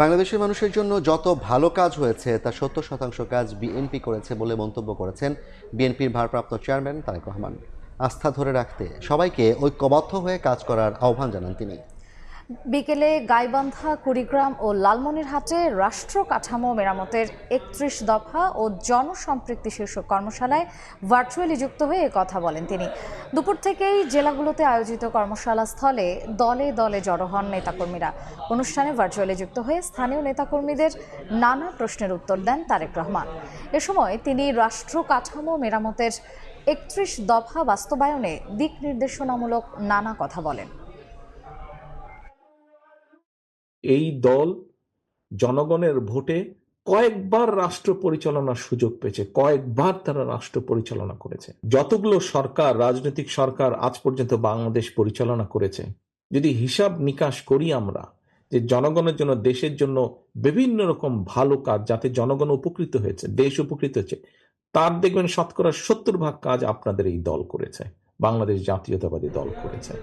বাংলাদেশের মানুষের জন্য যত ভালো কাজ হয়েছে তার ৭০% কাজ বিএনপি করেছে বলে মন্তব্য করেছেন বিএনপির ভারপ্রাপ্ত চেয়ারম্যান তারেক রহমান। আস্থা ধরে রাখতে সবাইকে ঐক্যবদ্ধ হয়ে কাজ করার আহ্বান জানান তিনি। বিকেলে গাইবান্ধা, কুড়িগ্রাম ও লালমনিরহাটে রাষ্ট্র কাঠামো মেরামতের ৩১ দফা ও জনসম্পৃক্তি শীর্ষক কর্মশালায় ভার্চুয়ালি যুক্ত হয়ে কথা বলেন তিনি। দুপুর থেকেই জেলাগুলোতে আয়োজিত কর্মশালা স্থলে দলে দলে জড়ো হন নেতাকর্মীরা। অনুষ্ঠানে ভার্চুয়ালি যুক্ত হয়ে স্থানীয় নেতাকর্মীদের নানা প্রশ্নের উত্তর দেন তারেক রহমান। এ সময় তিনি রাষ্ট্র কাঠামো মেরামতের ৩১ দফা বাস্তবায়নে দিক নির্দেশনামূলক নানা কথা বলেন। এই দল জনগণের ভোটে কয়েকবার রাষ্ট্র পরিচালনার সুযোগ পেয়েছে, কয়েকবার তারা রাষ্ট্র পরিচালনা করেছে। যতগুলো সরকার, রাজনৈতিক সরকার আজ পর্যন্ত বাংলাদেশ পরিচালনা করেছে, যদি হিসাব নিকাশ করি আমরা যে জনগণের জন্য, দেশের জন্য বিভিন্ন রকম ভালো কাজ যাতে জনগণ উপকৃত হয়েছে, দেশ উপকৃত হয়েছে, তার দেখবেন ৭০% কাজ আপনাদের এই দল করেছে, বাংলাদেশ জাতীয়তাবাদী দল করেছে।